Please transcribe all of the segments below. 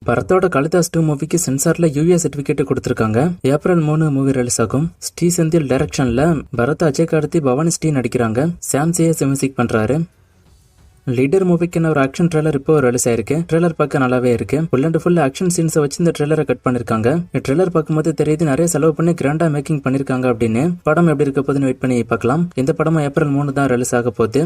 பரத்தோட காளிதாஸ் 2 மூவிக்கு சென்சார்ல UA certificate கொடுத்திருக்காங்க. April 3 movie release ஆகும். ஸ்ரீ செந்தில் டைரக்ஷன்ல பரத், அஜய் கார்த்தி, பவானி ஸ்ரீ நடிக்கிறாங்க. சாம் ஜேஎஸ் மியூசிக் பண்றாரு. லீடர் மூவிக்கான ஒரு ஆக்ஷன் ட்ரெய்லர் இப்போ ரிலீஸ் ஆயிருக்கு. ட்ரெய்லர் பார்க்க நல்லாவே இருக்கு. ஃபுல் அண்ட் ஃபுல் ஆக்ஷன் சீன்ஸை வச்சு இந்த ட்ரெய்லரை கட் பண்ணிருக்காங்க. இந்த ட்ரெய்லர் பார்க்கும்போது தெரியுது நிறைய செலவு பண்ணி கிராண்டா மேக்கிங் பண்ணிருக்காங்க அப்படின்னு. படம் எப்படி இருக்க போதுன்னு வெயிட் பண்ணி பார்க்கலாம். இந்த படம் ஏப்ரல் 3 தான் ரிலீஸ் ஆக போகுது.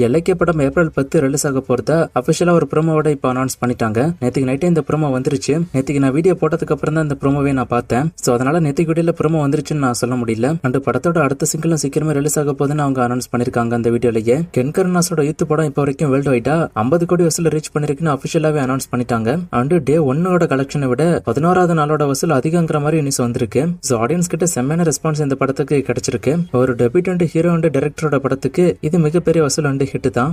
இலக்கிய படம் ஏப்ரல் 10 ரிலீஸ் ஆக போறதா அபிஷியலா ஒரு ப்ரோமோவோட இப்போ அனௌன்ஸ் பண்ணிட்டாங்க. நேற்றுக்கு நைட்டே இந்த ப்ரோமோ வந்துருச்சு. நேற்றுக்கு நான் வீடியோ போட்டதுக்கு அப்புறம் தான் இந்த ப்ரோமோவே நான் பார்த்தேன். ஸோ அதனால நேற்றுக்கு வீடியோல ப்ரோமோ வந்துருச்சுன்னு நான் சொல்ல முடியல. அண்ட் படத்தோட அடுத்த சிங்கிளும் சீக்கிரமே ரிலீஸ் ஆக போகுதுன்னு அவங்க அனௌன்ஸ் பண்ணிருக்காங்க. அந்த வீடியோலயே கென்கர்னாஸோட யூத் படம் இப்போ வரைக்கும் வேர்ல்டு வைடா 50 கோடி வசூல் ரீச் பண்ணிருக்குன்னு அபிஷியலாவே அனௌன்ஸ் பண்ணிட்டாங்க. அண்ட் டே 1 கலெக்ஷனை விட 11வது நாளோட வசூல் அதிகங்கிற மாதிரி நியூஸ் வந்திருக்கு. ஸோ ஆடியன்ஸ் கிட்ட செம்மையான ரெஸ்பான்ஸ் இந்த படத்துக்கு கிடைச்சிருக்கு. ஒரு டெபியூட்டன்ட் ஹீரோ அண்ட் டைரக்டரோட படத்துக்கு இது மிகப்பெரிய வசூல் அண்ட் ஹிட் தான்.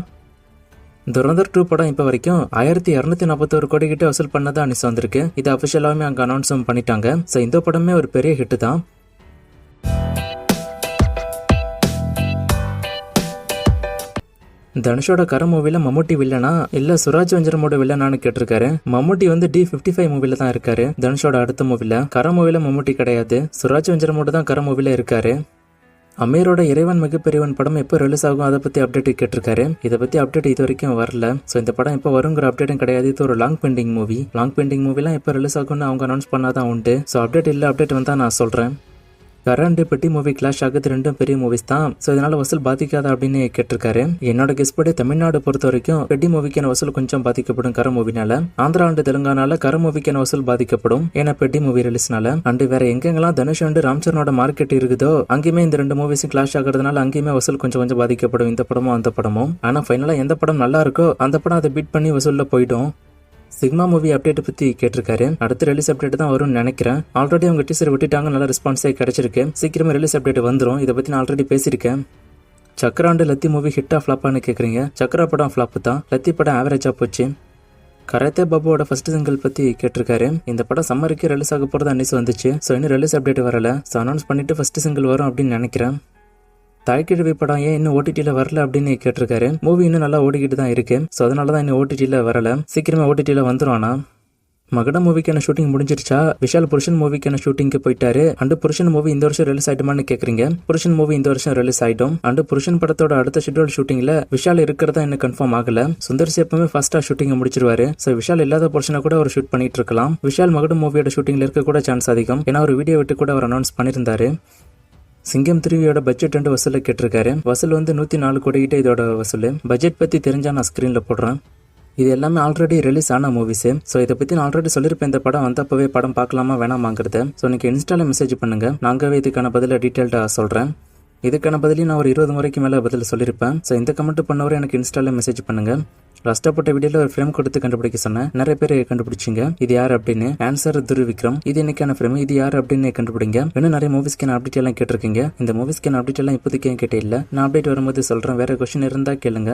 துரந்தர் 2 படம் இப்ப வரைக்கும் 1241 கோடி கிட்ட வசூல் பண்ணதா நியூஸ் வந்திருக்கு. இது அபிஷியலாவே அங்க அனௌன்ஸும் பண்ணிட்டாங்க. சோ இந்த படமே ஒரு பெரிய ஹிட் தான். தனுஷோட கர மூவில மம்முட்டி வில்லனா இல்ல சுராஜ் வெஞ்சரமோட வில்லனான்னு கேட்டிருக்காரு. மம்முட்டி வந்து D55 மூவில தான் இருக்காரு. தனுஷோட அடுத்த மூவில கர மூவில மம்முட்டி கிடையாது. சுராஜ் வெஞ்சரமோட தான் கர மூவில இருக்காரு. அமீரோட இறைவன் மிகப்பெரியவன் படம் எப்போ ரிலீஸ் ஆகும் அதை பத்தி அப்டேட் கேட்டிருக்காரு. இதை பத்தி அப்டேட் இது வரைக்கும் வரல. ஸோ இந்த படம் எப்போ வருங்கிற அப்டேட்டும் கிடையாது. இது ஒரு long pending movie. Long pending மூவிலாம் எப்போ ரிலீஸ் ஆகும்னு அவங்க அனௌன்ஸ் பண்ணாதான் உண்டு. ஸோ அப்டேட் இல்லை, அப்டேட் வந்தா நான் சொல்றேன். கரண்ட் பெட்டி மூவி கிளாஷ் ஆகுது. ரெண்டும் பெரிய மூவிஸ் தான். ஸோ இதனால வசூல் பாதிக்காத அப்படின்னு கேட்டிருக்காரு. என்னோட கெஸ் படி தமிழ்நாடு பொறுத்த வரைக்கும் பெட்டி மூவிக்கான வசூல் கொஞ்சம் பாதிக்கப்படும் கர மூவினால. ஆந்திரா அண்ட் தெலுங்கானால கர மூவிக்கான வசூல் பாதிக்கப்படும். ஏன்னா பெட்டி மூவி ரிலீஸ்னால. அண்ட் வேற எங்கெங்கெல்லாம் தனுஷ் அண்ட் ராம்சரனோட மார்க்கெட் இருக்குதோ அங்கேயுமே இந்த ரெண்டு மூவிஸும் கிளாஷ் ஆகுறதுனால அங்கேயுமே வசூல் கொஞ்சம் பாதிக்கப்படும். இந்த படமும் அந்த படமும். ஆனா ஃபைனலா எந்த படம் நல்லா இருக்கோ அந்த படம் அதை பீட் பண்ணி வசூல்ல போயிடும். சிக்மா மூவி அப்டேட் பத்தி கேட்டிருக்காரு. அடுத்த ரிலீஸ் அப்டேட் தான் வரும்னு நினைக்கிறேன். ஆல்ரெடி அவங்க டீசர் விட்டுட்டாங்க, நல்ல ரெஸ்பான்ஸே கிடைச்சிருக்கு. சீக்கிரமே ரிலீஸ் அப்டேட் வந்துடும். இதை பத்தி நான் ஆல்ரெடி பேசியிருக்கேன். சக்ரா அண்ட் லத்தி மூவி ஹிட்டா ஃபிளாப்பான்னு கேக்குறீங்க. சக்ரா படம் ஃபிளாப் தான். லத்தி படம் ஆவரேஜா போச்சு. கராத்தே பாபுவோட ஃபர்ஸ்ட் சிங்கிள் பத்தி கேட்டிருக்காரு. இந்த படம் சம்மருக்கு ரிலீஸ் ஆக போறதா நியூஸ் வந்துச்சு. ஸோ இன்னும் ரிலீஸ் அப்டேட் வரல. ஸோ அனௌன்ஸ் பண்ணிட்டு ஃபர்ஸ்ட் சிங்கிள் வரும் அப்படின்னு நினைக்கிறேன். தாய்க்கிழவி படம் ஏன் இன்னும் ஓடிடில வரல அப்படின்னு கேட்டிருக்காரு. மூவி இன்னும் நல்லா ஓடிக்கிட்டு தான் இருக்கு. ஸோ அதனாலதான் இன்னும் ஓடிடில வரல. சீக்கிரமா ஓடிடில வந்துடும். ஆனா மகட மூவிக்கான ஷூட்டிங் முடிஞ்சிருச்சா? விஷால் புருஷன் மூவிக்கான ஷூட்டிங்க்கு போயிட்டாரு. அண்ட் புருஷன் மூவி இந்த வருஷம் ரிலீஸ் ஆயிடுமான்னு கேக்குறீங்க. புருஷன் மூவி இந்த வருஷம் ரிலீஸ் ஆயிடும். அண்ட் புருஷன் படத்தோட அடுத்த ஷெட்யூல் ஷூட்டிங்ல விஷால் இருக்கிறதா இன்னும் கன்ஃபார்ம் ஆகல. சுந்தர் சி எப்பவுமே ஃபர்ஸ்டா ஷூட்டிங் முடிச்சிருவாரு. ஸோ விஷால் இல்லாத புருஷனை கூட ஒரு ஷூட் பண்ணிட்டு இருக்கலாம். விஷால் மகட மூவியோட ஷூட்டிங்ல இருக்க கூட சான்ஸ் அதிகம். ஏன்னா ஒரு வீடியோ விட்டு கூட அவர் அனௌன்ஸ் பண்ணியிருந்தாரு. சிங்கம் 3யோட பட்ஜெட் அண்ட் வசூல கேட்டிருக்காரு. வசூல் வந்து 104 கோடி கிட்ட இதோட வசூல். பட்ஜெட் பத்தி தெரிஞ்சா நான் ஸ்கிரீன்ல போடுறேன். இது எல்லாமே ஆல்ரெடி ரிலீஸ் ஆன மூவிஸ். ஸோ இதை பத்தி நான் ஆல்ரெடி சொல்லியிருப்பேன். இந்த படம் வந்தப்பவே படம் பார்க்கலாமா வேணாமாங்கிறது. ஸோ எனக்கு இன்ஸ்டால மெசேஜ் பண்ணுங்க. நாங்கவே இதுக்கான பதில டீட்டெயில்டா சொல்றேன். இதுக்கான பதிலையும் நான் ஒரு 20 முறைக்கு மேல பதில் சொல்லியிருப்பேன். ஸோ இந்த கமெண்ட் பண்ணவரை எனக்கு இன்ஸ்டால மெசேஜ் பண்ணுங்க. லாஸ்டப்பட்ட வீடியோல ஒரு ஃப்ரேம் கொடுத்து கண்டுபிடிக்க சொன்னேன். நிறைய பேர் கண்டுபிடிச்சிங்க. இது யார் அப்படின்னு. ஆன்சர் துருவிக்ரம். இது இன்னைக்கான ஃப்ரேம். இது யார் அப்படின்னு கண்டுபிடிங்க. இன்னும் நிறைய மூவிஸ்க்கான அப்டேட் எல்லாம் கேட்டிருக்கீங்க. இந்த மூவிஸ்க்கான அப்டேட் எல்லாம் இப்போதைக்கு கேட்டே இல்லை. நான் அப்டேட் வரும்போது சொல்றேன். வேற கொஸ்டின் இருந்தா கேளுங்க.